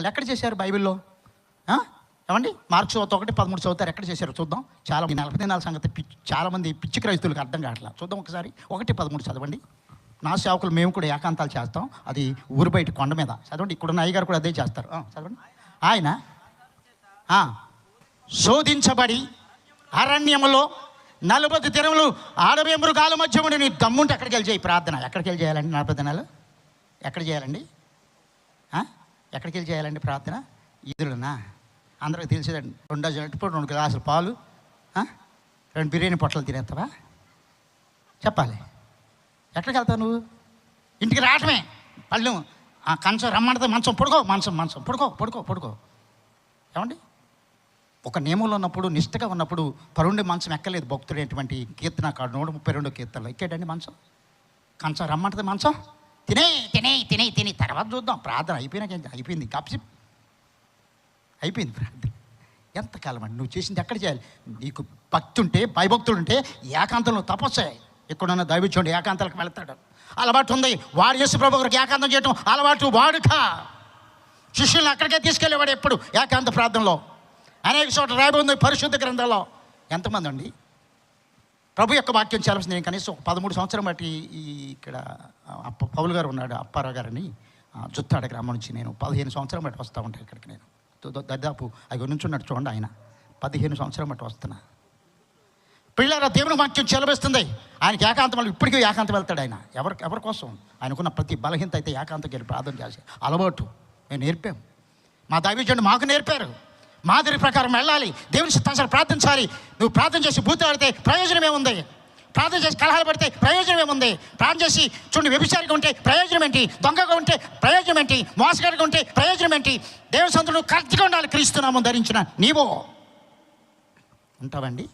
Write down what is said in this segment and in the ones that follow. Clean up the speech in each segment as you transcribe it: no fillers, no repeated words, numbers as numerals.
ప్రార్థనలు ఎక్కడ చేశారు బైబిల్లో? ఏమండి? మార్క్స్ 1:13 చదువుతారు, ఎక్కడ చేశారు చూద్దాం. చాలా 40 దినాల సంగతి చాలామంది పిచ్చి క్రైస్తువులకు అర్థం కావట్లా. చూద్దాం ఒకసారి 1:13 చదవండి. నా సేవకులు మేము కూడా ఏకాంతాలు చేస్తాం, అది ఊరు బయట కొండ మీద. చదవండి. ఇక్కడున్న అయ్యగారు కూడా అదే చేస్తారు. చదవండి. ఆయన శోధించబడి అరణ్యములో 40 దినములు అడవి మృగాల మధ్య ఉండి నీ దమ్ముంటే ఎక్కడికి వెళ్ళి చేయి ప్రార్థన. ఎక్కడికి వెళ్ళి చేయాలండి 40 దినాలు? ఎక్కడ చేయాలండి? ఎక్కడికి వెళ్ళి చేయాలండి ప్రార్థన? ఈదులునా? అందరికి తెలిసేదండి. 2 డజన్ అరటిపండు, 2 గ్లాసులు పాలు, 2 బిర్యానీ పొట్టలు తినేస్తావా? చెప్పాలి. ఎక్కడికి వెళ్తావు నువ్వు? ఇంటికి రావటమే. పళ్ళు కంచం రమ్మంటే మంచం పడుకో, మంచం పడుకో. ఏమండి? ఒక నియమంలో ఉన్నప్పుడు, నిష్ఠగా ఉన్నప్పుడు పరుండి మంచం ఎక్కలేదు భక్తుడు. ఎటువంటి కీర్తనకాడు 132 కీర్తనలో ఎక్కాడండి మంచం. కంచం రమ్మంటది మంచం తినే తర్వాత చూద్దాం. ప్రార్థన అయిపోయింది. కాప్సి అయిపోయింది ప్రార్థన. ఎంతకాలం అండి నువ్వు చేసింది? ఎక్కడ చేయాలి? నీకు భక్తి ఉంటే, భయభక్తులు ఉంటే ఏకాంతంలో తపస్సు. ఎక్కడున్న దైవజనుడు ఏకాంతాలకు వెళ్తాడు. అలవాటు ఉంది. వాడు యేసు ప్రభు గారికి ఏకాంతం చేయటం అలవాటు. వాడుక శిష్యులను అక్కడికే తీసుకెళ్ళేవాడు ఎప్పుడు ఏకాంత ప్రార్థనలో. అనేక చోట్ల రాయబడి ఉంది పరిశుద్ధ గ్రంథంలో. ఎంతమంది అండి ప్రభు యొక్క వాక్యం చేయాల్సింది? నేను కనీసం 13 సంవత్సరం బట్టి ఇక్కడ పౌలు గారు ఉన్నాడు, అప్పారావు గారని, జుత్తాడ గ్రామం నుంచి నేను 15 సంవత్సరం బట్టి వస్తూ ఉంటాను ఇక్కడికి. నేను దాదాపు అవి నుంచి ఉన్నాడు చూడండి. ఆయన 15 సంవత్సరం బట్టి వస్తున్నా. పిల్లల దేవుని వాక్యం చెలబిస్తుంది. ఆయనకి ఏకాంతం వల్ల ఇప్పటికీ ఏకాంతం వెళ్తాడు ఆయన. ఎవరి కోసం? ఆయనకున్న ప్రతి బలహీనత అయితే ఏకాంతంకి వెళ్ళి ప్రార్థన చేసి అలవాటు మేము నేర్పాం. మా దైవజనుడు మాకు నేర్పారు. మాదిరి ప్రకారం వెళ్ళాలి, దేవుని చిత్తానుసారం ప్రార్థించాలి. నువ్వు ప్రార్థన చేసి భూతాడితే ప్రయోజనమే ఉంది. ప్రార్థన చేసి కలహాలు పడితే ప్రయోజనమే ఉంది. ప్రార్థన చేసి చూడండి వ్యభిచారిగా ఉంటే ప్రయోజనం ఏంటి? దొంగగా ఉంటే ప్రయోజనం ఏంటి? మోసగాడిగా ఉంటే ప్రయోజనం ఏంటి? దేవుని సంతుడు కరెక్ట్గా ఉండాలి. క్రీస్తునామం ధరించిన నీవో ఉంటావండి.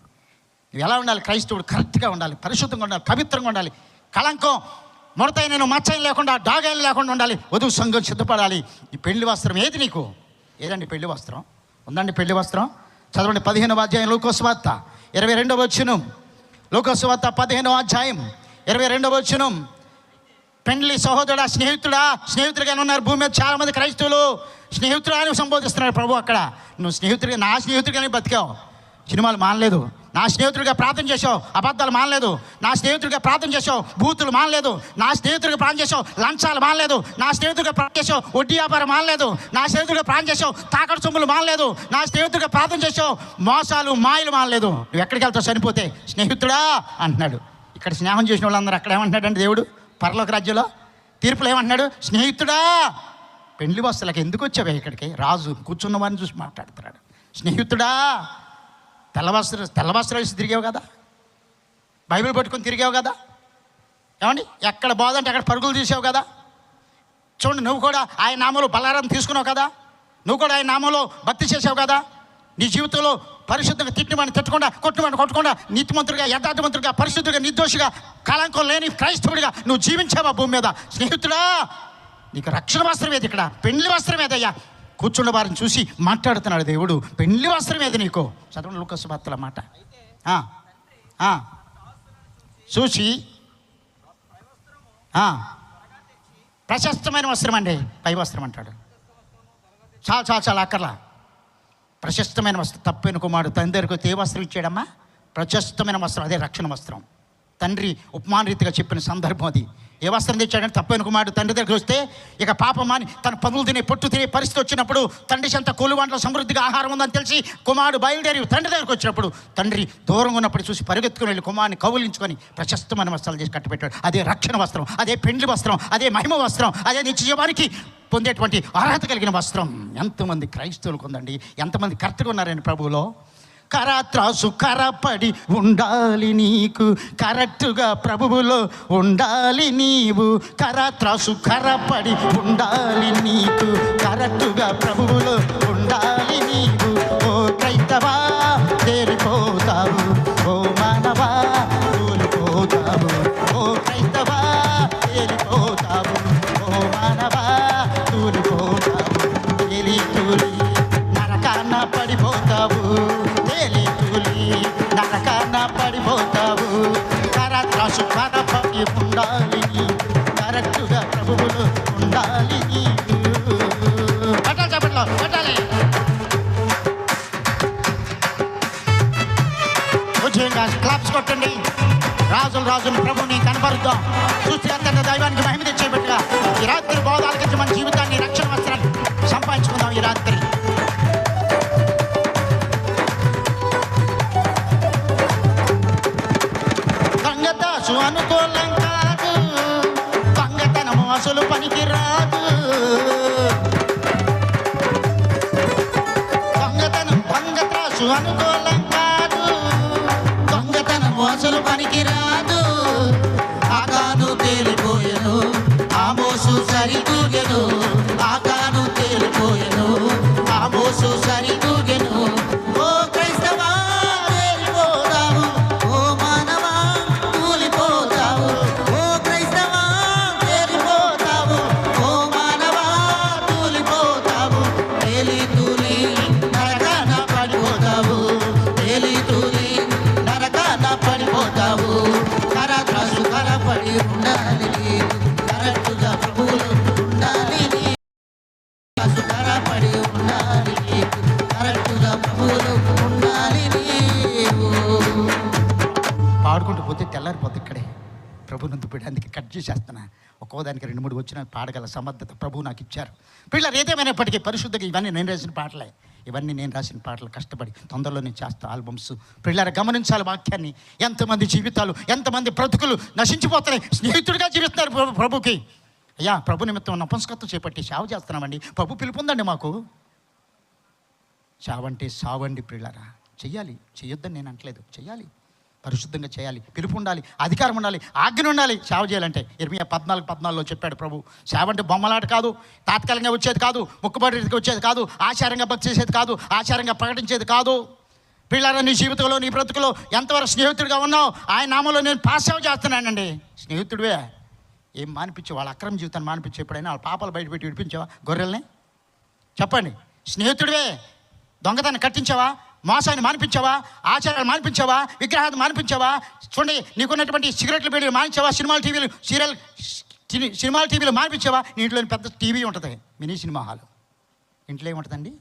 నువ్వు ఎలా ఉండాలి? క్రైస్తవుడు కరెక్ట్గా ఉండాలి, పరిశుద్ధంగా ఉండాలి, పవిత్రంగా ఉండాలి. కళంకం, ముడతైన మచ్చైన లేకుండా, డాగాయలు లేకుండా ఉండాలి. వధువు సంఘం సిద్ధపడాలి. ఈ పెళ్లి వస్త్రం ఏది నీకు? ఏదండి పెళ్లి వస్త్రం? ఉందండి పెళ్లి వస్త్రం. చదవండి 15వ అధ్యాయం లోకసువార్త 22వ వచనం. లోకసువార్త 15వ అధ్యాయం 22వ వచనం. పెండ్లి సహోదరుడా, స్నేహితుడిగా ఉన్నారు భూమి మీద చాలామంది క్రైస్తవులు. స్నేహితుడు అని సంబోధిస్తున్నాడు ప్రభు అక్కడ. నువ్వు స్నేహితుడిగా, నా స్నేహితుడిగానే బతికావు. సినిమాలు మానలేదు. నా స్నేహితుడిగా ప్రార్థన చేసావు, అబద్ధాలు మానలేదు. నా స్నేహితుడిగా ప్రార్థన చేసావు, బూతులు మానలేదు. నా స్నేహితుడిగా ప్రార్థన చేసావు, లంచాలు మానలేదు. నా స్నేహితుడిగా ప్రార్థన చేసావు, వడ్డీ వ్యాపారం మానలేదు. నా స్నేహితుడిగా ప్రార్థన చేసావు, తాకడు సొమ్ములు మానలేదు. నా స్నేహితుడిగా ప్రార్థన చేసావు, మోసాలు మాయలు మానలేదు. నువ్వు ఎక్కడికి వెళ్తావు చనిపోతే? స్నేహితుడా అంటున్నాడు. ఇక్కడ స్నేహం చేసిన వాళ్ళందరూ అక్కడ ఏమంటున్నాడంటే దేవుడు పరలోక రాజ్యంలో తీర్పులు ఏమంటున్నాడు? స్నేహితుడా, పెండ్లి వస్తువులకు ఎందుకు వచ్చావే ఇక్కడికి? రాజు కూర్చున్న వారిని చూసి మాట్లాడుతున్నాడు. స్నేహితుడా, తెల్లవస్త్రాలు వేసి తిరిగావు కదా, బైబిల్ పట్టుకొని తిరిగావు కదా, ఏమండి ఎక్కడ బాధంటే అక్కడ పరుగులు తీసావు కదా. చూడండి, నువ్వు కూడా ఆయన నామంలో బలారం తీసుకున్నావు కదా, నువ్వు కూడా ఆయన నామంలో భక్తి చేసావు కదా. నీ జీవితంలో పరిశుద్ధంగా తిట్టినవాడిని తిట్టకుండా, కొట్టినవాడిని కొట్టకుండా, నీతిమంతుడిగా, యథార్థమంతుడిగా, పరిశుద్ధుడిగా, నిర్దోషిగా, కళంకం లేని క్రైస్తవుడిగా నువ్వు జీవించావా భూమి మీద? స్నేహితుడా, నీకు రక్షణ వస్త్రం ఏది? ఇక్కడ పెండ్లి వస్త్రం ఏదయ్యా? కూర్చున్న వారిని చూసి మాట్లాడుతున్నాడు దేవుడు. పెండ్లి వస్త్రం ఏది నీకు? చదవండి లోకసువార్తల మాట. చూసి ప్రశస్తమైన వస్త్రం అండి, పై వస్త్రం అంటాడు. చాలా అక్కర్లా. ప్రశస్తమైన వస్త్రం. తప్పైన కుమారుడు తండ్రి దగ్గరకు ఏ వస్త్రం ఇచ్చాడమ్మా? ప్రశస్తమైన వస్త్రం, అదే రక్షణ వస్త్రం. తండ్రి ఉపమాన రీతిగా చెప్పిన సందర్భం అది. ఏ వస్త్రం తెచ్చాడంటే తప్పైన కుమారుడు తండ్రి దగ్గరికి వస్తే ఇక పాపమాని తన పనులు తినే పొట్టు తినే పరిస్థితి వచ్చినప్పుడు, తండ్రి చెంత కోలువాంట్లో సమృద్ధిగా ఆహారం ఉందని తెలిసి కుమారుడు బయలుదేరి తండ్రి దగ్గరికి వచ్చినప్పుడు, తండ్రి దూరంగా ఉన్నప్పుడు చూసి పరిగెత్తుకుని వెళ్ళి కుమారుని కౌలించుకొని ప్రశస్తమైన వస్త్రాలు చేసి కట్టిపెట్టాడు. అదే రక్షణ వస్త్రం, అదే పెండ్లి వస్త్రం, అదే మహిమ వస్త్రం, అదే నిత్య జీవానికి పొందేటువంటి అర్హత కలిగిన వస్త్రం. ఎంతమంది క్రైస్తవులకు ఉందండి? ఎంతమంది కరెక్ట్గా ఉన్నారండి ప్రభువులో? కరత్రాసు కరపడి ఉండాలి నీకు, కరెక్టుగా ప్రభువులో ఉండాలి నీవు. కరత్రాసు కరపడి ఉండాలి నీకు, కరెక్టుగా ప్రభువులో ఉండాలి నీవు. ఓ క్రైస్తవా తేలిపోతావు, ఓ మానవా తూలిపోతావు. ఓ క్రైస్తవా తేలిపోతావు, ఓ మానవా తూలిపోతావు. తేలి తూలి నరకాన పడిపోతావు, నరకాన పడిపోతావు. కరత్రాసు కరపడి ఉండాలి, కరెక్టుగా ప్రభువులు ఉండాలి. రాజుల రాజును ప్రభుని కనపరుద్దాం. సృష్టి అంతటా దైవానికి మహిమ తెచ్చేబట్టుగా ఈ రాత్రి బోధాలకించి మన జీవితాన్ని రక్షణ వస్త్రాన్ని సంపాదించుకుందాం. ఈ రాత్రి దొంగతాసు అనుకూలం కాదు, దొంగతనము అసలు పనికి రాదు. దొంగతాసు అనుకూలం కాదు, దొంగతనము అసలు పనికి రాదు. ఆకాను తేలిపోయెను, ఆమోసు సరితూగెను. ఆకాను తేలిపోయెను, ఆమోసు సరితూగెను. ఓ క్రైస్తవా తేలిపోతావు, ఓ మానవా కూలిపోతావు. ఓ క్రైస్తవా తేలిపోతావు, ఓ మానవా కూలిపోతావు. తేలి తూలి నరకాన పడిపోతావు, తేలి తూలి నరకాన పడిపోతావు. కరద్రాసు కరపడి ఉండాలి నీకు, కరెక్టుగా ప్రభువులు ఉండాలి నీకు. కరపడి ఉండాలి నీకు, కరెక్టుగా ప్రభువులు ఉండాలి నీవు. పాడుకుంటూ పోతే తెల్లారిపోతే ఇక్కడే ప్రభు నందు పెట్టి అందుకే కట్ చేసేస్తున్నా. ఒక్కోదానికి 2-3 వచ్చిన పాడగల సమర్థత ప్రభు నాకు ఇచ్చారు. పిల్లలు ఏదేమైనప్పటికీ పరిశుద్ధంగా ఇవన్నీ నేను రాసిన పాటలే, ఇవన్నీ నేను రాసిన పాటలు. కష్టపడి తొందరలో నేను చేస్తా ఆల్బమ్స్. పిల్లలు గమనించాలి వాక్యాన్ని. ఎంతమంది జీవితాలు, ఎంతమంది బ్రతుకులు నశించిపోతున్నాయి. స్నేహితుడిగా జీవిస్తున్నారు ప్రభుకి. అయ్యా ప్రభు నిమిత్తం నపుంసకత్వం చేపట్టి సేవ చేస్తున్నామండి. ప్రభు పిలుపుందండి మాకు. చావంటే సావండి పిల్లరా. చెయ్యాలి, చెయ్యొద్దని నేను అంటలేదు, చెయ్యాలి. పరిశుద్ధంగా చేయాలి, పిలుపు ఉండాలి, అధికారం ఉండాలి, ఆజ్ఞ ఉండాలి. సేవ చేయాలంటే ఇర్మియా 14:14 చెప్పాడు ప్రభు. సేవ అంటే బొమ్మలాట కాదు, తాత్కాలికంగా వచ్చేది కాదు, ముక్కుబడికి వచ్చేది కాదు, ఆచారంగా భక్తి చేసేది కాదు, ఆచారంగా ప్రకటించేది కాదు. పిల్లల నీ జీవితంలో, నీ బ్రతుకులో ఎంతవరకు స్నేహితుడిగా ఉన్నావు? ఆయన నామంలో నేను సేవ చేస్తున్నానండి. స్నేహితుడివే. ఏం మానిపించే వాళ్ళ అక్రమ జీవితాన్ని మానిపించే ఎప్పుడైనా వాళ్ళ పాపాలు బయట పెట్టి విడిపించావా గొర్రెల్ని? చెప్పండి. స్నేహితుడివే. దొంగతనాన్ని కట్టించావా? మోసాన్ని మానిపించావా? ఆచారాలు మానిపించావా? విగ్రహాన్ని మానిపించావా? చూడండి, నీకున్నటువంటి సిగరెట్లు బీడీలు మానించావా? సినిమాల టీవీలు మానిపించావా? నీ ఇంట్లో పెద్ద టీవీ ఉంటుంది, మినీ సినిమా హాల్. ఇంట్లో ఏముంటుందండి?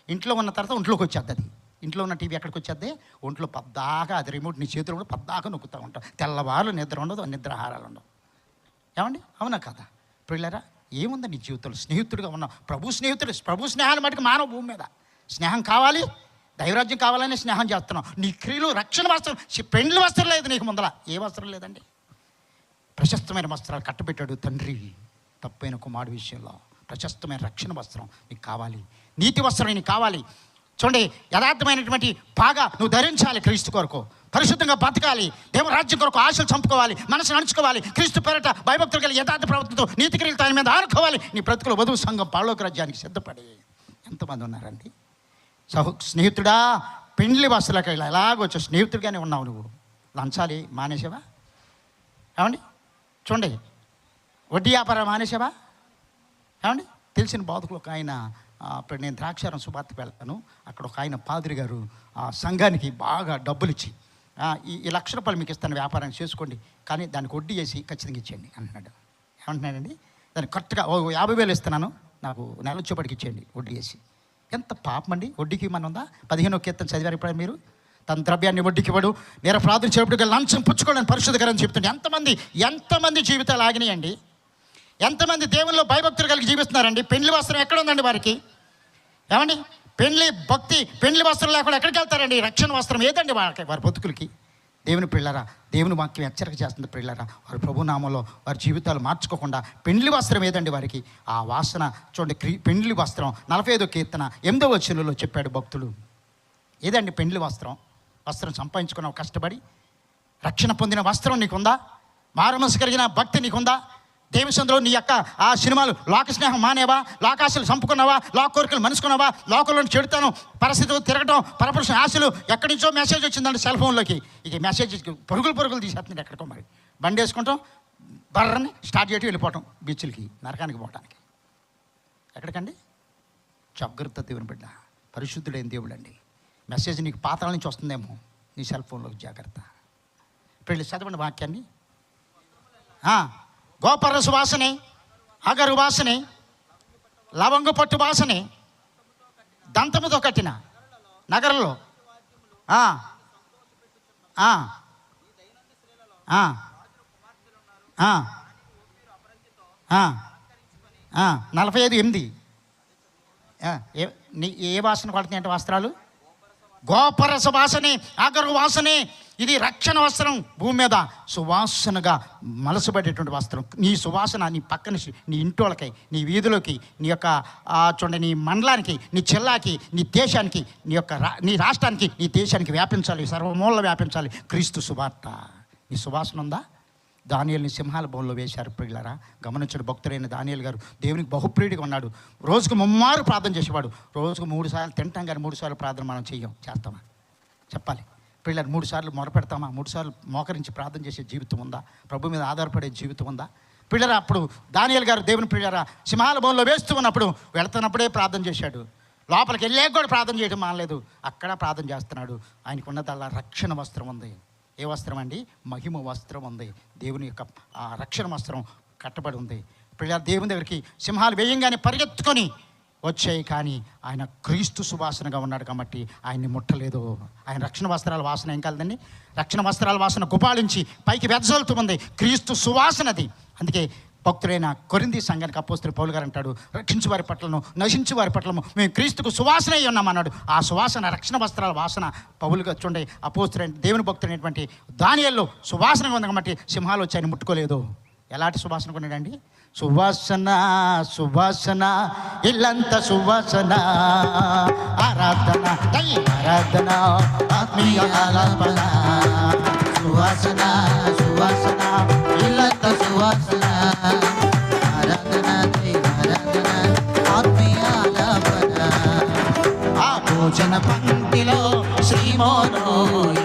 ఇంట్లో ఉన్న తర్వాత ఒంట్లోకి వచ్చేద్ది అది. ఇంట్లో ఉన్న టీవీ ఎక్కడికి వచ్చేద్ది? ఒంట్లో పద్దాకా అది రిమోట్ నీ చేతిలో కూడా పద్దాకా నొక్కుతూ ఉంటావు. తెల్లవారు నిద్ర ఉండదు, నిద్రాహారాలు ఉండవు. ఏమండి? అవునా కదా? పిల్లరా, ఏముంది నీ జీవితంలో? స్నేహితుడిగా ఉన్నావు. ప్రభు స్నేహితుడు. ప్రభు స్నేహాన్ని మటుకు మానవ భూమి మీద స్నేహం కావాలి, దైవరాజ్యం కావాలని స్నేహం చేస్తున్నావు. నీ క్రియలు రక్షణ వస్త్రం, పెండ్లి వస్త్రం లేదు నీకు ముందర. ఏ వస్త్రం లేదండి? ప్రశస్తమైన వస్త్రాలు కట్టబెట్టాడు తండ్రి తప్పైన కుమారుడు విషయంలో. ప్రశస్తమైన రక్షణ వస్త్రం నీకు కావాలి, నీతి వస్త్రం నీకు కావాలి. చూడండి, యథార్థమైనటువంటి బాగా నువ్వు ధరించాలి. క్రీస్తు కొరకు పరిశుద్ధంగా బతకాలి. దేవరాజ్యం కొరకు ఆశలు చంపుకోవాలి, మనసును అణుచుకోవాలి. క్రీస్తు పేరట భయభక్తులు కలిగి యథార్థ ప్రవర్తనతో నీతి క్రియలతో ఆయన మీద ఆనుకోవాలి. నీ బ్రతుకులు వధువు సంఘం పరలోక రాజ్యానికి సిద్ధపడి. ఎంతమంది ఉన్నారండి? స్నేహితుడా, పెండ్లి వస్తువులకి ఎలాగొచ్చు స్నేహితుడిగానే ఉన్నావు నువ్వు. లంచాలి మానేసావా? ఏమండి? చూడండి, వడ్డీ వ్యాపారం మానేసావా? ఏమండి? తెలిసిన బాధకులు ఒక ఆయన, ఇప్పుడు నేను ద్రాక్షారం సువార్తకు వెళ్తాను, అక్కడ ఒక ఆయన పాదిరి గారు సంఘానికి బాగా డబ్బులు ఇచ్చి ఈ ₹1,00,000 మీకు ఇస్తాను, వ్యాపారం చేసుకోండి, కానీ దానికి వడ్డీ వేసి ఖచ్చితంగా ఇచ్చేయండి అంటున్నాడు. ఏమంటున్నాడండి? దానికి కరెక్ట్గా 50,000 ఇస్తున్నాను, నాకు నెల వచ్చేపటికి ఇచ్చేయండి వడ్డీ వేసి. ఎంత పాపం అండి! వడ్డీకి మన ఉందా? 15వ కీర్తన చదివారు ఇప్పుడు మీరు? తన ద్రవ్యాన్ని వడ్డీకి ఇవ్వడు, నేరప్రార్థన చేయబడి లంచం పుచ్చుకోవడానికి పరిశుద్ధకరని చెప్తుండే. ఎంతమంది జీవితాలు ఆగినాయండి? ఎంతమంది దేవుల్లో భయభక్తులు కలిగి జీవిస్తున్నారండి? పెండ్లి వస్త్రం ఎక్కడ ఉందండి వారికి? ఏమండి? పెండ్లి వస్త్రం లేకుండా ఎక్కడికి వెళ్తారండి? రక్షణ వస్త్రం ఏదండి వారి బతుకులకి? దేవుని పిల్లరా, దేవుని వాక్యం హెచ్చరిక చేస్తుంది పిల్లరా. వారి ప్రభునామంలో వారి జీవితాలు మార్చుకోకుండా పెండ్లి వస్త్రం ఏదండి వారికి? ఆ వాసన చూడండి. పెండ్లి వస్త్రం 45వ కీర్తన 8వ వచనంలో చెప్పాడు భక్తుడు. ఏదండి పెండ్లి వస్త్రం? వస్త్రం సంపాదించుకున్నావు కష్టపడి. రక్షణ పొందిన వస్త్రం నీకుందా? మారుమనసు కలిగిన భక్తి నీకుందా? దేవసంలో నీ యొక్క ఆ సినిమాలు, లోక స్నేహం మానేవా? లోకాశలు చంపుకున్నావా? లోక కోరికలు మనసుకున్నావా? లోకంలో చెడుతాను, పరిస్థితులు తిరగటం, పరపురుష ఆశలు. ఎక్కడి నుంచో మెసేజ్ వచ్చిందండి సెల్ ఫోన్లోకి. ఇక మెసేజ్ పరుగులు తీసేస్తుంది. ఎక్కడికో మరి బండి వేసుకుంటాం, బర్రని స్టార్ట్ చేయటం, వెళ్ళిపోవటం బీచ్లకి, నరకానికి పోవటానికి. ఎక్కడికండి? జాగ్రత్త దేవుని బిడ్డ, పరిశుద్ధుడైన దేవుడు అండి. మెసేజ్ నీకు పాతాల నుంచి వస్తుందేమో నీ సెల్ ఫోన్లోకి. జాగ్రత్త. ఇప్పుడు చదవండి వాక్యాన్ని. గోపరసు వాసనే, అగరు వాసనే, లవంగ పట్టు వాసనే, దంతముతో కట్టిన నగరంలో ఆ, ఆ, ఆ, 45:8. ఏ వాసన కొడుతున్నాయి అంటే వస్త్రాలు? గోపరస వాసనే, అగరు వాసనే. ఇది రక్షణ వస్త్రం. భూమి మీద సువాసనగా మలసబడేటువంటి వస్త్రం. నీ సువాసన నీ పక్కన, నీ ఇంటోళ్ళకి, నీ వీధిలోకి, నీ యొక్క చూడండి, నీ మండలానికి, నీ జిల్లాకి, నీ దేశానికి, నీ రాష్ట్రానికి, నీ దేశానికి వ్యాపించాలి, సర్వమూల వ్యాపించాలి క్రీస్తు సువార్త. నీ సువాసన ఉందా? దానియేలుని సింహాల బోన్లో వేశారు. ప్రియులారా, గమనించడు భక్తుడైన దానియేలు గారు దేవునికి బహుప్రియుడిగా ఉన్నాడు. రోజుకు 3 ప్రార్థన చేసేవాడు. రోజుకు 3 సార్లు తింటాం, కానీ 3 సార్లు ప్రార్థన మనం చేస్తామా? చెప్పాలి. ప్రియులారు, 3 సార్లు మొరపెడతామా? 3 సార్లు మోకరించి ప్రార్థన చేసే జీవితం ఉందా? ప్రభు మీద ఆధారపడే జీవితం ఉందా? ప్రియులారా, అప్పుడు దానియేలు గారు దేవుని ప్రియులారా సింహాల బోన్లో వేస్తూ ఉన్నప్పుడు, వెళుతున్నప్పుడే ప్రార్థన చేశాడు. లోపలికి వెళ్ళే కూడా ప్రార్థన చేయడం మానలేదు. అక్కడ ప్రార్థన చేస్తున్నాడు. ఆయనకు ఉన్నదల్లా రక్షణ వస్త్రం ఉంది. ఏ వస్త్రం అండి? మహిమ వస్త్రం ఉంది. దేవుని యొక్క ఆ రక్షణ వస్త్రం కట్టబడి ఉంది. ప్రియులారా, దేవుని దగ్గరికి సింహాలు వేయంగానే పరిగెత్తుకొని వచ్చాయి, కానీ ఆయన క్రీస్తు సువాసనగా ఉన్నాడు కాబట్టి ఆయన్ని ముట్టలేదు. ఆయన రక్షణ వస్త్రాల వాసన ఏం కాదండి, రక్షణ వస్త్రాల వాసన గుపాళించి పైకి వెదజల్లుతూ ఉంది. క్రీస్తు సువాసనది. అందుకే భక్తుడైన కొరింథీ సంఘానికి అపోస్తలుడు పౌలు గారు అంటాడు, రక్షించు వారి పట్లను, నశించు వారి పట్లము మేము క్రీస్తుకు సువాసన అయి ఉన్నామన్నాడు. ఆ సువాసన, రక్షణ వస్త్రాల వాసన పౌలుగా చూడండి, అపోస్తలుడైన దేవుని భక్తుడైనటువంటి దానియేలు సువాసనగా ఉంది కాబట్టి సింహాలు వచ్చి ఆయన ముట్టుకోలేదు. ఎలాంటి సువాసన కొన్నాడండి? సువాసన, సువాసన, ఇల్లంత సువాసన, ఆరాధన, ఆరాధన, ఆత్మీయ ఆలాపన. సువాసన, సువాసన, ఇల్లంత సువాసన, ఆరాధన, ఆరాధన, ఆత్మీయ ఆలాపన. ఆ భోజన పంక్తిలో శ్రీమోను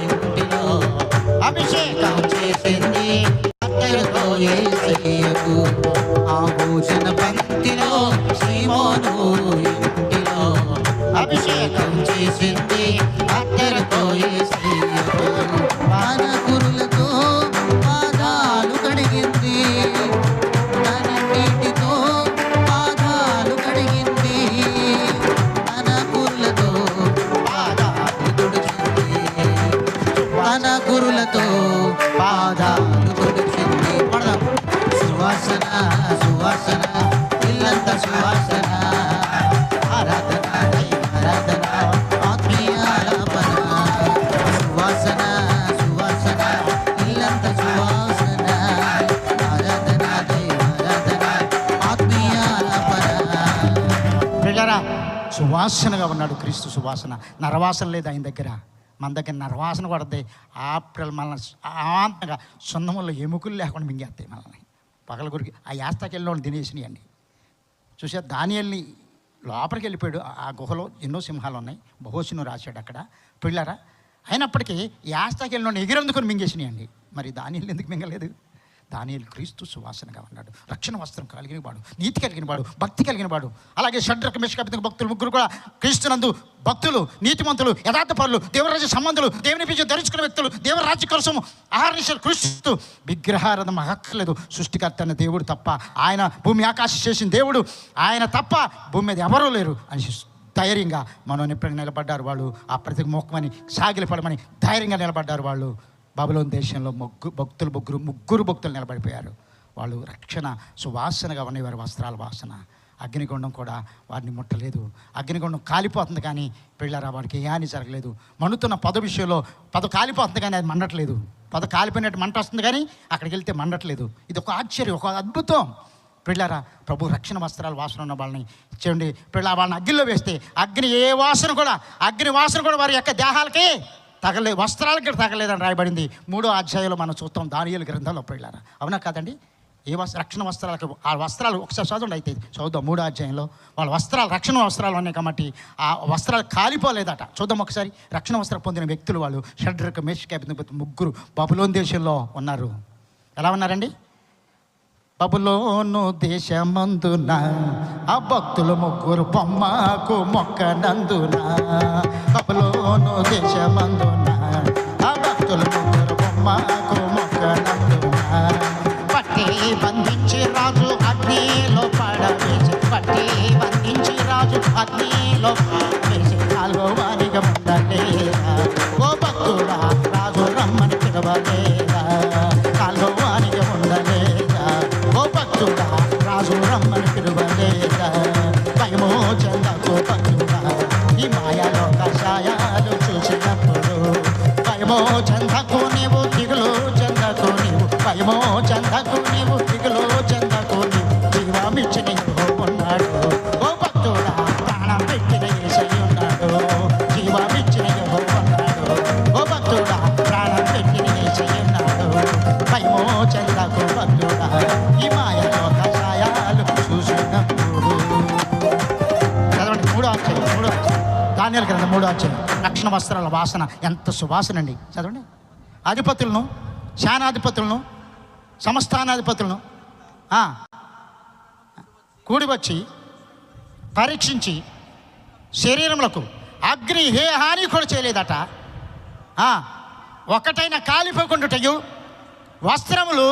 ఇంటిలో అభిషేకం చేసింది అత్తరుతో యేసయ్యకు. ఆ భోజన పంక్తిలో శ్రీమోను ఇంటిలో అభిషేకం చేసింది అత్తరుతో యేసయ్యకు. పానకురులతో పాదాలు కడిగింది, తన నీటితో పాదాలు కడిగింది, పానకురులతో పాదాలు తుడిచింది, పానకురులతో పాదాలు తుడిచింది. సువాసన, సువాసన, ఇల్లంత సువాసన, ఆరాధన, ఆరాధన, ఆత్మీయ ఆలాపన. సువాసన, సువాసన, ఇల్లంత సువాసన, ఆరాధన, ఆరాధన, ఆత్మీయ ఆలాపన. ప్రియులారా, సువాసనగా ఉన్నాడు క్రీస్తు సువాసన. నరవాసన లేదు ఆయన దగ్గర. మన దగ్గర నరవాసన పడుతుంది. ఆప్రిల్ మనల్ని ఆంతగా సున్నముల్లో ఎముకలు లేకుండా మింగేస్తాయి మనల్ని. పగల గురికి ఆ యాస్తాకెళ్ళిన వాళ్ళు తినేసినాయండి. చూసా, దానియేలుని లోపలికి వెళ్ళిపోయాడు. ఆ గుహలో ఎన్నో సింహాలు ఉన్నాయి, బహోషను రాశాడు అక్కడ. పిల్లారా, అయినప్పటికీ యాస్తాకెళ్ళిన ఎగిరందుకొని మింగేసినాయండి. మరి దానియేలు ఎందుకు మింగలేదు? దానియేలు క్రీస్తు సువాసనగా ఉన్నాడు. రక్షణ వస్త్రం కలిగిన వాడు, నీతి కలిగిన వాడు, భక్తి కలిగిన వాడు. అలాగే షడ్రకు, మెషకు, అబేద్నెగో భక్తులు ముగ్గురు కూడా క్రీస్తునందు భక్తులు, నీతిమంతులు, యథార్థపరులు, దేవురాజ్య సంబంధులు, దేవుని పిలిచి ధరించుకున్న వ్యక్తులు, దేవుని రాజ్య కోసం ఆహర్నిశలు కృషిస్తూ విగ్రహారాధన హక్కలేదు. సృష్టికర్త అన్న దేవుడు తప్ప, ఆయన భూమి ఆకాశం చేసిన దేవుడు, ఆయన తప్ప భూమి మీద ఎవరూ లేరు అని ధైర్యంగా మనం ఎప్పుడైనా నిలబడ్డారు వాళ్ళు. ఆ ప్రతి మొక్కమని సాగిలపడమని ధైర్యంగా నిలబడ్డారు వాళ్ళు. బబులోను దేశంలో ముగ్గురు భక్తులు నిలబడిపోయారు. వాళ్ళు రక్షణ సువాసనగా ఉన్నాయి. వారి వస్త్రాల వాసన. అగ్నిగుండం కూడా వారిని ముట్టలేదు. అగ్నిగుండం కాలిపోతుంది, కానీ పిల్లరా వాడికి ఏ హాని జరగలేదు. మండుతున్న పొద విషయంలో పొద కాలిపోతుంది, కానీ అది మండట్లేదు. పొద కాలిపోయినట్టు మంట వస్తుంది, కానీ అక్కడికి వెళ్తే మండట్లేదు. ఇది ఒక ఆశ్చర్యం, ఒక అద్భుతం. పిల్లారా, ప్రభు రక్షణ వస్త్రాల వాసన ఉన్న వాళ్ళని చూడండి. పిల్ల వాళ్ళని అగ్నిలో వేస్తే అగ్ని వాసన కూడా వారి యొక్క దేహాలకి తగలేదు, వస్త్రాలకి తగలేదని రాయబడింది 3వ అధ్యాయంలో మనం చూస్తాం దానియేలు గ్రంథంలో. పిల్లారా, అవునా కాదండి? రక్షణ వస్త్రాలకు ఆ వస్త్రాలు ఒకసారి చదవండి. అయితే చూద్దాం 3వ అధ్యాయంలో వాళ్ళ వస్త్రాలు, రక్షణ వస్త్రాలు ఉన్నాయి కాబట్టి ఆ వస్త్రాలు కాలిపోలేదట. చూద్దాం ఒకసారి. రక్షణ వస్త్రం పొందిన వ్యక్తులు వాళ్ళు షడ్రకు, మెషకు, అబేద్నెగో ముగ్గురు బబులోను దేశంలో ఉన్నారు. ఎలా ఉన్నారండి? బబులోను దేశమందున ఆ భక్తులు ముగ్గురు బొమ్మకు మొక్కనందున. బబులోను దేశమందున ఆ భక్తులు ముగ్గురు బొమ్మకు మొక్కనందున. పట్టి బంధించి రాజు అగ్నిలో పడవేసి, పట్టి బంధించి రాజు అగ్నిలో పడవేసి, 4వ వారిగా ఉండలేదా? ఓ భక్తుడా, రాజు రమ్మని పిలవలేదా? భయమో చెందకు భక్తుడా, ఈ మాయలోక ఛాయలు చూసినప్పుడు. భయమో చెందకు నీవు, దిగులు చెందకు నీవు, భయమో చెందకు నీవు, దిగులు చెందకు నీవు. జీవమిచ్చిన యెహోవా ఉన్నాడు, ఓ భక్తుడా ప్రాణం పెట్టిన యేసయ్య ఉన్నాడు. జీవమిచ్చిన యెహోవా ఉన్నాడు, ఓ భక్తుడా ప్రాణం పెట్టిన యేసయ్య ఉన్నాడు. భయమో చెందకు భక్తుడా, ఈ మాయలోక ఛాయలు చూసినప్పుడు. చదవండి, 3వ అధ్యాయం. దానియేలు గ్రంథం 3వ అధ్యాయం. రక్షణ వస్త్రాల వాసన ఎంత సువాసన అండి. చదవండి. అధిపతులను, శానాధిపతులను, సంస్థానాధిపతులను కూడి వచ్చి పరీక్షించి శరీరములకు అగ్ని ఏ హాని కూడా చేయలేదట. ఒకటైనా కాలిపోకుండాటయు వస్త్రములు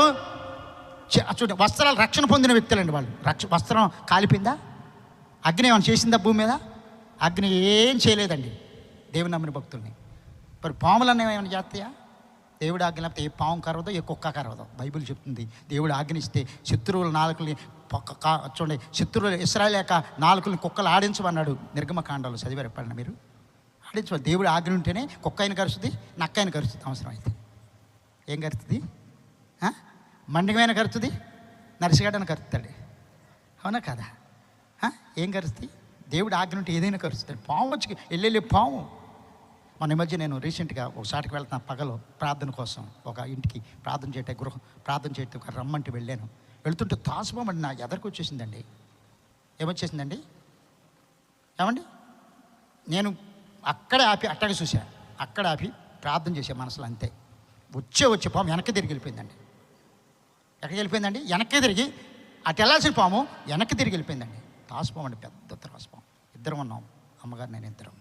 చూడండి, వస్త్రాలు రక్షణ పొందిన వ్యక్తులండి వాళ్ళు. వస్త్రం కాలిపోయిందా? అగ్ని ఏమైనా చేసిందా భూమి మీద? అగ్ని ఏం చేయలేదండి దేవుని నమ్మిన భక్తుల్ని. మరి పాములన్నీ ఏమైనా చేస్తాయా? దేవుడు ఆజ్ఞిస్తే ఏ పాము కరవదో, ఏ కుక్క కరవదో బైబిల్ చెప్తుంది. దేవుడు ఆజ్ఞిస్తే శత్రువుల నాలుకల్ని చూడండి, శత్రువులు ఇశ్రాయేలు యొక్క నాలుకల్ని కుక్కలు ఆడించమన్నాడు. నిర్గమకాండాలు చదివారు ఎప్పుడన్నా మీరు? ఆడించవాలి. దేవుడు ఆజ్ఞ ఉంటేనే కుక్క అయిన కరుస్తుంది, నక్క అయిన కరుస్తుంది. అవసరం అయితే ఏం కరుతుంది? మండిగమైన కరుతుంది, నరిసిగడ్డను కరుస్తాడు. అవునా కదా? ఏం కరుస్తుంది? దేవుడు ఆజ్ఞ ఉంటే ఏదైనా కరుస్తాడు. పాము వచ్చి వెళ్ళే పాము. మన ఈ మధ్య నేను రీసెంట్గా ఒకసారికి వెళ్తున్నా పగలు ప్రార్థన కోసం, ఒక ఇంటికి ప్రార్థన చేయటం, గృహం ప్రార్థన చేయటం ఒక రమ్మంటే వెళ్ళాను. వెళ్తుంటే తాసుబొమ్మడి నా ఎదరికి వచ్చేసిందండి. ఏమొచ్చేసిందండి? ఏమండి, నేను అక్కడే ఆపి అట్టగా చూసా, అక్కడ ఆపి ప్రార్థన చేసే మనసులో అంతే. వచ్చే పాము వెనక్కి తిరిగి వెళ్ళిపోయిందండి. ఎక్కడికి వెళ్ళిపోయిందండి? వెనక్కి తిరిగి, అటు వెళ్ళాల్సిన పాము వెనక్కి తిరిగి వెళ్ళిపోయిందండి. తాసుపాము అండి, పెద్ద తాసుపాము. ఇద్దరం ఉన్నాం, అమ్మగారు నేను ఇద్దరం.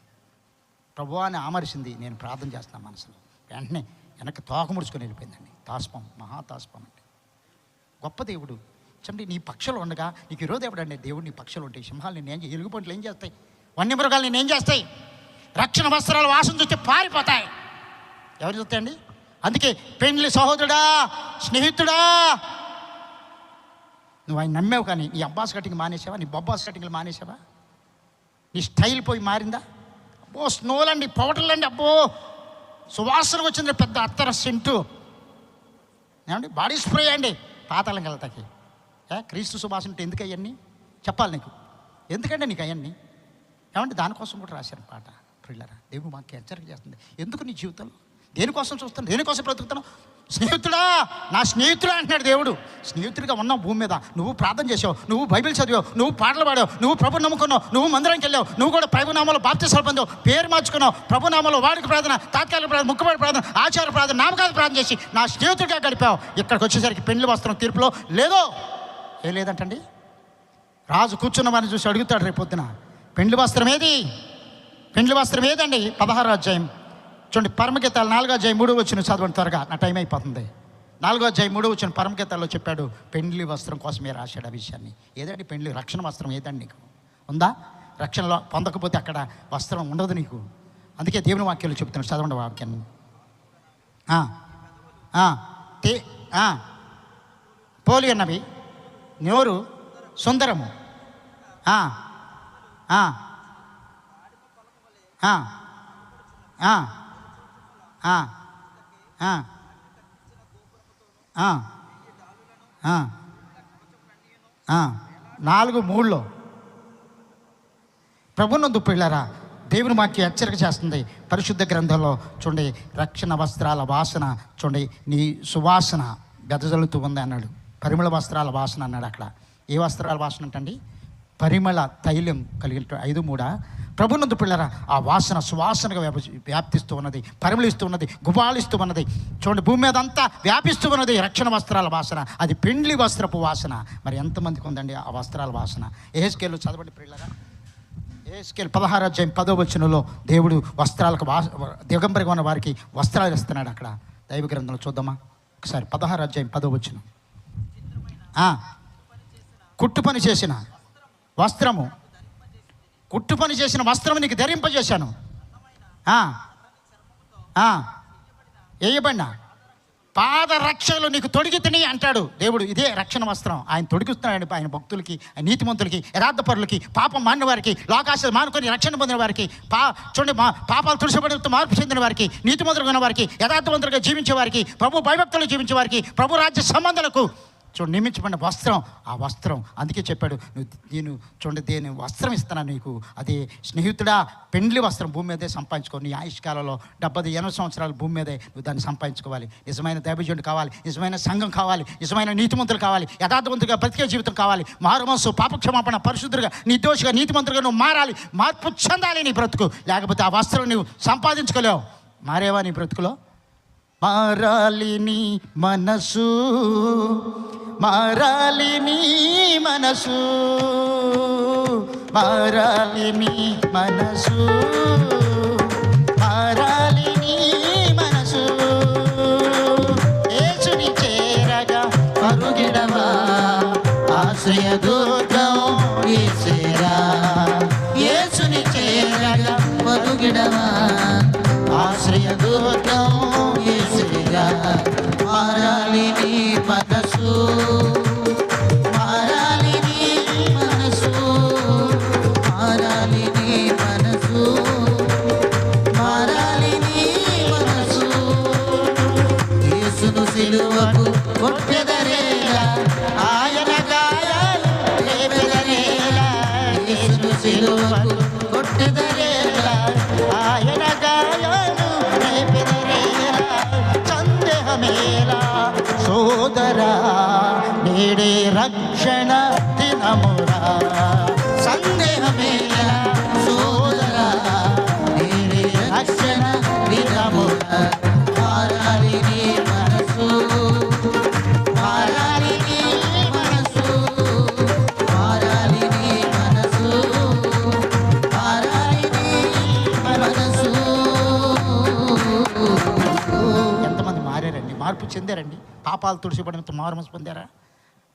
ప్రభువాన్ని ఆమరిసింది. నేను ప్రార్థన చేస్తున్నాను మనసులో, వెంటనే వెనక్కి తోక ముడుచుకొని వెళ్ళిపోయిందండి. తాసుపాము, మహా తాసుపాము అండి. గొప్ప దేవుడు చండి నీ పక్షులు ఉండగా నీకు ఈరోజు ఎవడండి? దేవుడు నీ పక్షులు ఉంటాయి. సింహాలు నేను ఎలుగుబంట్లు ఏం చేస్తాయి? వన్యమృగాలు నేను ఏం చేస్తాయి? రక్షణ వస్త్రాలు వాసన చూస్తే పారిపోతాయి. ఎవరు చూస్తాయండి? అందుకే పెండ్లి సహోదరుడా, స్నేహితుడా, నువ్వు ఆయన నమ్మావు కానీ నీ అబ్బాస్ కటింగ్ మానేసావా? నీ బొబ్బాస్ కటింగ్లు మానేసావా? నీ స్టైల్ పోయి మారిందా? అబ్బో స్నోలండి, పౌడర్లండి, అబ్బో సువాసన వచ్చింది పెద్ద అత్తర సెంటు. ఏమండి బాడీ స్ప్రే అండి పాతాళం కలతకి. క్రీస్తు సువాసన అంటే ఎందుకు అవన్నీ చెప్పాలి నీకు? ఎందుకంటే నీకు అవన్నీ ఏమంటే దానికోసం కూడా రాశారు పాట. ప్రియులారా, దేవుడు మాకు హెచ్చరిక చేస్తుంది. ఎందుకు నీ జీవితంలో దేనికోసం చూస్తాను, దేనికోసం బ్రతుకుతాను? స్నేహితుడా, నా స్నేహితుడా అంటున్నాడు దేవుడు. స్నేహితుడిగా ఉన్నావు భూమి మీద. నువ్వు ప్రార్థన చేసావు, నువ్వు బైబిల్ చదివావు, నువ్వు పాటలు పాడావు, నువ్వు ప్రభు నమ్ముకున్నావు, నువ్వు మందిరానికి వెళ్ళావు, నువ్వు కూడా ప్రభునామాలో బాప్తిసాలు పొందావు, పేరు మార్చుకున్నావు, ప్రభునామాలో వాడికి ప్రార్థన, తాత్కాలిక ప్రార్థన, ముక్కుబడి ప్రార్థన, ఆచార ప్రార్థన, నామకాల ప్రార్థన చేసి నా స్నేహితుడిగా గడిపావు. ఇక్కడికి వచ్చేసరికి పెళ్లి వస్త్రం తీర్పులో లేదో ఏ లేదంటండి. రాజు కూర్చున్న వారిని చూసి అడుగుతాడు రేపు పొద్దున, పెండ్లి వస్త్రం ఏది? పెండ్లి వస్త్రం ఏదండి? 16వ అధ్యాయం చూడండి, పరమగీతాలు 4వ అధ్యాయం 3వ వచనం చదవండి త్వరగా, నా టైం అయిపోతుంది. 4వ అధ్యాయం 3వ వచనం పరమగీతాల్లో చెప్పాడు, పెండ్లి వస్త్రం కోసమే రాశాడు ఆ విషయాన్ని. ఏదండి పెండ్లి? రక్షణ వస్త్రం ఏదండి? నీకు ఉందా? రక్షణలో పొందకపోతే అక్కడ వస్త్రం ఉండదు నీకు. అందుకే దేవుని వాక్యాలు చెప్తున్నాడు, చదవండి వాక్యాన్ని. పోలి అన్నవి నోరు సుందరము, నాలుగు మూడులో ప్రభునందు పిల్లరా, దేవుని మాకు హెచ్చరిక చేస్తుంది పరిశుద్ధ గ్రంథంలో. చూడండి, రక్షణ వస్త్రాల వాసన చూడండి, నీ సువాసన గదజల్లుతూ ఉంది అన్నాడు. పరిమళ వస్త్రాల వాసన అన్నాడు. అక్కడ ఏ వస్త్రాల వాసన అంటండి? పరిమళ తైలం కలిగిన 5:3. ప్రభునందు పిల్లరా, ఆ వాసన సువాసనగా వ్యాప్తిస్తూ ఉన్నది, పరిమళిస్తూ ఉన్నది, గుబాళిస్తూ ఉన్నది. చూడండి, భూమి మీద అంతా వ్యాపిస్తూ ఉన్నది రక్షణ వస్త్రాల వాసన. అది పెండ్లి వస్త్రపు వాసన. మరి ఎంతమందికి ఉందండి ఆ వస్త్రాల వాసన? యెహెజ్కేలు చదవండి పిల్లరా. యెహెజ్కేలు 16వ అధ్యాయం 10వ వచనంలో దేవుడు వస్త్రాలకు దిగంబరిగా ఉన్న వారికి వస్త్రాలు ఇస్తున్నాడు. అక్కడ దైవ గ్రంథంలో చూద్దామా ఒకసారి. 16వ అధ్యాయం 10వ వచనం. కుట్టు పని చేసిన వస్త్రము, కుట్టు పని చేసిన వస్త్రము నీకు ధరింపజేశాను. వేయబడిన పాదరక్షలు నీకు తొడిగితిని అంటాడు దేవుడు. ఇదే రక్షణ వస్త్రం ఆయన తొడిగిస్తున్నాడు ఆయన భక్తులకి, నీతిమంతులకి, యథార్థపరులకి, పాపం మానిన వారికి, లోకాశ మానుకొని రక్షణ పొందిన వారికి, చూడండి పాపాలు తుడిచబడి మార్పు చెందిన వారికి, నీతిమంతులుగా ఉన్న వారికి, యథార్థవంతులుగా జీవించే వారికి, ప్రభు భయభక్తులు జీవించే వారికి, ప్రభు రాజ్య సంబంధాలకు చూడండి నియమించబడిన వస్త్రం. ఆ వస్త్రం అందుకే చెప్పాడు, నేను చూడండి దేని వస్త్రం ఇస్తాను నీకు, అదే స్నేహితుడా పెండ్లి వస్త్రం భూమి మీదే సంపాదించుకో. నీ ఆయుష్కాలంలో 70-80 సంవత్సరాలు భూమి మీదే నువ్వు దాన్ని సంపాదించుకోవాలి. నిజమైన దైవజనుడు కావాలి, నిజమైన సంఘం కావాలి, నిజమైన నీతిమంతులు కావాలి, యథార్థవంతులుగా బ్రతికే జీవితం కావాలి, మారుమనస్సు, పాపక్షమాపణ, పరిశుద్ధులుగా, నిర్దోషిగా, నీతిమంతులుగా నువ్వు మారాలి, మార్పు చెందాలి నీ బ్రతుకు. లేకపోతే ఆ వస్త్రం నువ్వు సంపాదించుకోలేవు. మారేవా నీ బ్రతుకులో? మారాలి నీ మనసు, మారాలి నీ మనసు, మారాలి నీ మనసు, మారాలి నీ మనసు. యేసుని చేరగా పరుగిడవా, ఆశ్రయ దుర్గం యేసేరా. యేసుని చేరగా పరుగిడవా, ఆశ్రయ దుర్గం యేసేరా. మారాలి నీ మనసు, మారాలి నీ మనసు, మారాలి నీ మనసు, మారాలి నీ మనసు. యేసును సిలువకు కొట్టెదరేలా, ఆయన గాయాలు రేపెదరేలా. యేసును సిలువకు కొట్టెదరేలా, ఆయన గాయాలు రేపెదరేలా. సందేహమేలా సోదరా, నేడే రక్షణ దినమురా. సందేహమేలా సోదరా, నేడే రక్షణ దినమురా. మారాలి నీ మనసు, మారాలి నీ మనసు, మారాలి నీ మనసు, మారాలి నీ మనసు. ఎంతమంది మారారండి, మార్పు చెందారండి, పాపాలు తుడిచిపడినంత మారుమనసు పొందారా?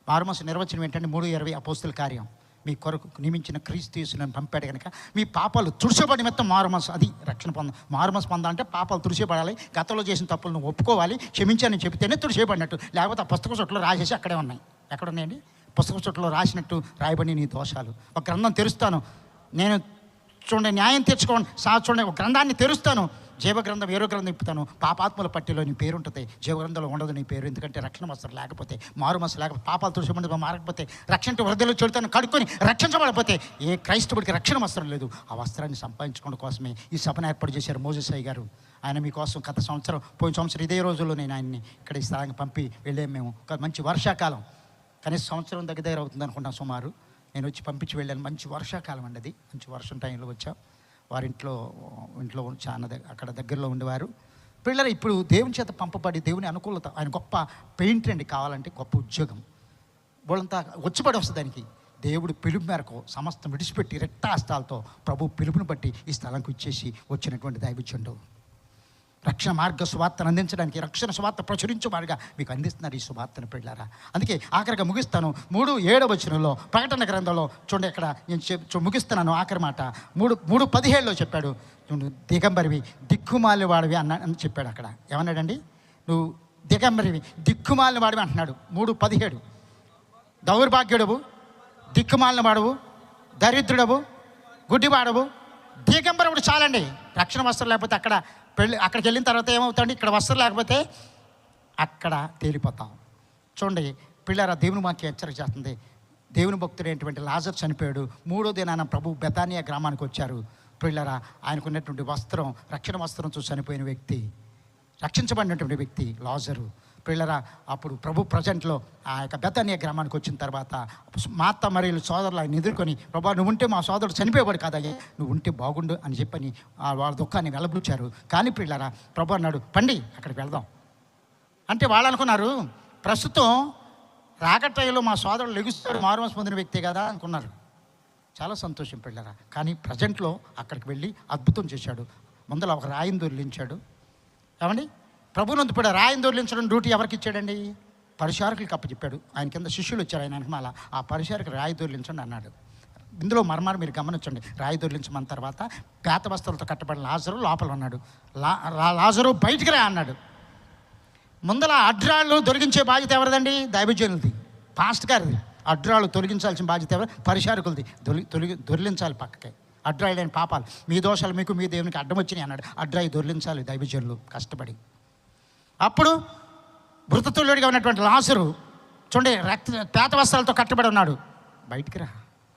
మారుమనసు నిర్వచనం ఏంటంటే 3:20 అపోస్తుల కార్యం. మీ కొరకు నియమించిన క్రీస్తు యేసును పంపాడు కనుక మీ పాపాలు తుడిచిపడి మొత్తం మారుమనసు, అది రక్షణ పొంద. మారుమనసు పొందాలంటే పాపాలు తుడిచిపడాలి, గతంలో చేసిన తప్పులు నువ్వు ఒప్పుకోవాలి, క్షమించాలని చెబితేనే తుడిచిపడినట్టు. లేకపోతే ఆ పుస్తక చుట్టలో రాసేసి అక్కడే ఉన్నాయి. ఎక్కడ ఉన్నాయండి? పుస్తక చుట్టలో రాసినట్టు రాయబడి నీ దోషాలు. ఒక గ్రంథం తెరుస్తాను నేను, చూడండి న్యాయం తెచ్చుకోండి చూడండి, ఒక గ్రంథాన్ని తెరుస్తాను, జీవగ్రంథం వేరో గ్రంథం ఇప్పుతాను, పాపాత్మల పట్టిలో నీ పేరు ఉంటుంది, జీవగ్రంథంలో ఉండదు నీ పేరు. ఎందుకంటే రక్షణ వస్త్రం లేకపోతే, మారుమనసు లేకపోతే, పాపాలు తుడిచిపడి మారకపోతే, రక్షణ వృద్ధులు చెడుతాను కడుక్కొని రక్షించబడకపోతే ఏ క్రైస్తవుడికి రక్షణ వస్త్రం లేదు. ఆ వస్త్రాన్ని సంపాదించుకోవడం కోసమే ఈ సభను ఏర్పాటు చేశారు మోజెస్ అయ్య గారు. ఆయన మీకోసం గత సంవత్సరం, పోయిన సంవత్సరం ఇదే రోజుల్లో నేను ఆయన్ని ఇక్కడ ఈ స్థలానికి పంపి వెళ్ళాము. మేము ఒక మంచి వర్షాకాలం, కనీసం సంవత్సరం దగ్గర అవుతుంది అనుకుంటాం సుమారు. నేను వచ్చి పంపించి వెళ్ళాను. మంచి వర్షాకాలం అండి అది, మంచి వర్షం టైంలో వచ్చాం. వారింట్లో చాలా అక్కడ దగ్గరలో ఉండేవారు పిల్లలు. ఇప్పుడు దేవుని చేత పంపబడి దేవుని అనుకూలత, ఆయన గొప్ప పెయింటర్ అండి, కావాలంటే గొప్ప ఉద్యోగం వాళ్ళంతా వచ్చిపడి వస్తుంది దానికి. దేవుడు పిలుపు మేరకు సమస్తం విడిచిపెట్టి రెట్టాస్తాలతో ప్రభు పిలుపుని బట్టి ఈ స్థలంకి ఇచ్చేసి వచ్చినటువంటి దైవజనుడు. రక్షణ మార్గ సువార్తను అందించడానికి, రక్షణ సువార్త ప్రచురించువారుగా మీకు అందిస్తున్నారు ఈ సువార్తను పిల్లారా. అందుకే ఆఖరిగా ముగిస్తాను 3:7 ప్రకటన గ్రంథంలో చూడండి, ఇక్కడ నేను ముగిస్తున్నాను ఆఖరి మాట. 3:17 చెప్పాడు, నువ్వు దిగంబరివి దిక్కుమాలి వాడివి అని చెప్పాడు. అక్కడ ఏమన్నాడండి? నువ్వు దిగంబరివి దిక్కుమాలిన వాడివి అంటున్నాడు. 3:17 దౌర్భాగ్యుడవు, దిక్కుమాలిన వాడవు, దరిద్రుడవు, గుడ్డివాడవు, దిగంబరుడు చాలండి. రక్షణ వస్త్రం లేకపోతే అక్కడికి వెళ్ళిన తర్వాత ఏమవుతాండి? ఇక్కడ వస్త్రం లేకపోతే అక్కడ తేలిపోతాం. చూడండి పిల్లరా, దేవుని వాక్యం హెచ్చరిక చేస్తుంది. దేవుని భక్తుడైనటువంటి లాజరు చనిపోయాడు. 3వ దినాన ప్రభు బెతానియా గ్రామానికి వచ్చారు. పిల్లరా, ఆయనకున్నటువంటి వస్త్రం, రక్షణ వస్త్రం చూసి చనిపోయిన వ్యక్తి, రక్షించబడినటువంటి వ్యక్తి లాజరు. పిల్లరా, అప్పుడు ప్రభు ప్రజెంట్లో ఆ యొక్క బెతానియా గ్రామానికి వచ్చిన తర్వాత మార్త మరియలు సోదరులు ఆయన ఎదుర్కొని, ప్రభా నువ్వు ఉంటే మా సోదరుడు చనిపోయేవాడు కాదయ్యా, నువ్వు ఉంటే బాగుండు అని చెప్పని వాళ్ళ దుఃఖాన్ని వెలబుచ్చారు. కానీ పిల్లరా, ప్రభు అన్నాడు పండి అక్కడికి వెళదాం అంటే వాళ్ళు అనుకున్నారు ప్రస్తుతం రాకటైలో మా సోదరుడు లెగుస్తాడు, మారుమనసు పొందిన వ్యక్తే కదా అనుకున్నారు. చాలా సంతోషం పిల్లరా. కానీ ప్రజెంట్లో అక్కడికి వెళ్ళి అద్భుతం చేశాడు. ముందర ఒక రాయిని దొర్లించాడు. ఏమండి, ప్రభునందు కూడా రాయిని దొర్లించడం డ్యూటీ ఎవరికి ఇచ్చాడండి? పరిచారకులకి అప్పచెప్పాడు. ఆయన కింద శిష్యులు వచ్చారు ఆయన వెనకమాల. ఆ పరిచారకు రాయి దొర్లించండి అన్నాడు. ఇందులో మర్మారు మీరు గమనించండి. రాయి దొర్లించమన్న తర్వాత పేత వస్త్రాలతో కట్టబడిన లాజరు లోపల ఉన్నాడు. లాజరు బయటికి రా అన్నాడు. ముందల అడ్రాళ్ళు తొలగించే బాధ్యత ఎవరిదండి? దైవజనులది, పాస్ట్ గారిది. అడ్రాళ్ళు తొలగించాల్సిన బాధ్యత ఎవరు? పరిచారకులది. దొరిలించాలి పక్కకే. అడ్రాయిలైన పాపాలు, మీ దోషాలు మీకు మీ దేవునికి అడ్డం వచ్చినాయి అన్నాడు. అడ్రాయి దొరిలించాలి దైవజనులు కష్టపడి. అప్పుడు మృతతుల్యుడిగా ఉన్నటువంటి లాజరు చూడండి, పేత వస్త్రాలతో కట్టబడి ఉన్నాడు. బయటికి రా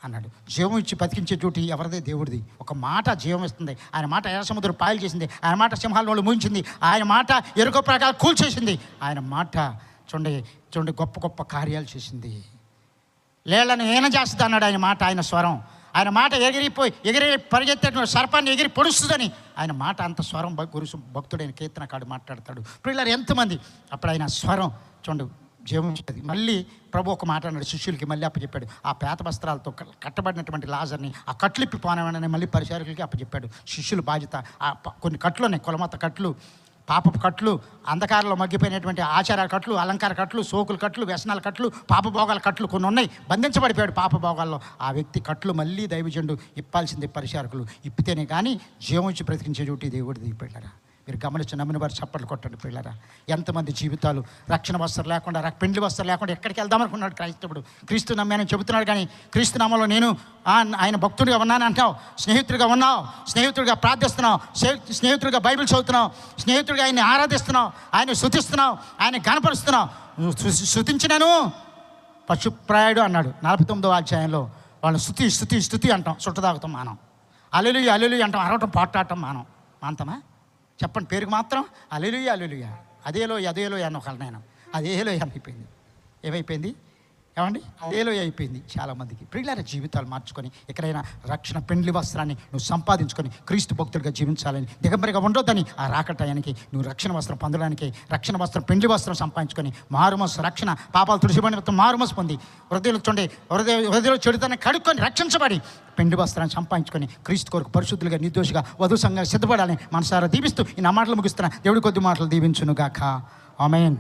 అన్నాడు. జీవం ఇచ్చి బతికించే డ్యూటీ ఎవరిదే? దేవుడిది. ఒక మాట జీవం ఇస్తుంది. ఆయన మాట ఎర్ర సముద్రం పాయలు చేసింది. ఆయన మాట సింహాల నోళ్ళు ముంచింది. ఆయన మాట ఎరుక ప్రకారం కూల్చేసింది. ఆయన మాట చూడండి గొప్ప గొప్ప కార్యాలు చేసింది. లేళ్లను ఏన చేస్తుంది అన్నాడు ఆయన మాట. ఆయన స్వరం, ఆయన మాట ఎగిరి పరిగెత్తే సర్పాన్ని ఎగిరి పొడుస్తుందని ఆయన మాట. అంత స్వరం గురుసు భక్తుడైన కీర్తనకాడు మాట్లాడతాడు. పిల్లలు ఎంతమంది అప్పుడు ఆయన స్వరం చూడండి జీవం. మళ్ళీ ప్రభు ఒక మాట అన్నాడు శిష్యులకి, మళ్ళీ అప్పచెప్పాడు. ఆ పేత వస్త్రాలతో కట్టబడినటువంటి లాజర్ని ఆ కట్లిప్పి పోనవని మళ్ళీ పరిచారకులకి అప్పచెప్పాడు. శిష్యుల బాధ్యత. కొన్ని కట్లు ఉన్నాయి, కులమత కట్లు, పాపపు కట్లు, అంధకారంలో మగ్గిపోయినటువంటి ఆచారాల కట్లు, అలంకార కట్లు, సోకుల కట్లు, వ్యసనాల కట్లు, పాపభోగాల కట్లు కొన్ని ఉన్నాయి. బంధించబడిపోయాడు పాపభోగాల్లో. ఆ వ్యక్తి కట్లు మళ్ళీ దైవజనుడు ఇప్పాల్సిందే. పరిచారకులు ఇప్పితేనే కానీ జీవం ఇచ్చి బ్రతికించే డ్యూటీ దేవుడిది. పిల్లరా మీరు గమనించి నమ్మిన వారు చప్పట్లు కొట్టండి. పిల్లరా ఎంతమంది జీవితాలు రక్షణ వస్త్రం లేకుండా, పెండ్లి వస్త్రం లేకుండా ఎక్కడికి వెళ్దామనుకున్నాడు క్రైస్తవుడు. క్రీస్తు నమ్మానని చెబుతున్నాడు, కానీ క్రీస్తు నామంలో నేను ఆయన భక్తుడిగా ఉన్నాను అంటావు, స్నేహితుడిగా ఉన్నావు, స్నేహితుడిగా ప్రార్థిస్తున్నావు, స్నేహితుడిగా బైబిల్ చదువుతున్నావు, స్నేహితుడిగా ఆయన్ని ఆరాధిస్తున్నావు, ఆయన స్తుతిస్తున్నావు, ఆయన గణపరుస్తున్నావు. స్తుతించినాను పశుప్రాయుడు అన్నాడు 49వ అధ్యాయంలో. వాళ్ళు స్తుతి అంటాం, చుట్టదాగుతాం మానం. అల్లెలుయ్య అంటాం, అరవటం పాటాటం మాంతమా చెప్పండి. పేరుకి మాత్రం అల్లెలుయ్య. అదేలో అని ఒకళ్ళు నేను అదేలో అయిపోయింది. ఏమైపోయింది ఏమండి? అదేలో అయిపోయింది చాలామందికి. ప్రియులార జీవితాలు మార్చుకొని ఎక్కడైనా రక్షణ పెండ్లి వస్త్రాన్ని నువ్వు సంపాదించుకొని క్రీస్తు భక్తుడిగా జీవించాలని, దిగంబరిగా ఉండొద్దని, ఆ రాకటాయానికి నువ్వు రక్షణ వస్త్రం పొందడానికి రక్షణ వస్త్రం పెండ్లి వస్త్రం సంపాదించుకొని మారుమోసు రక్షణ పాపాలు తుడిచిబడిన మారుమోసు పొంది హృదయంలో చెడుతనే కడుక్కొని రక్షించబడి పెండ్లి వస్త్రాన్ని సంపాదించుకొని క్రీస్తు కొరకు పరిశుద్ధులుగా నిర్దోషిగా వధు సంఘంగా సిద్ధపడాలని మనసారా దీవిస్తూ ఈ నా మాటలు ముగిస్తున్నా. దేవుడి కొద్ది మాటలు దీవించునుగాక. ఆమేన్.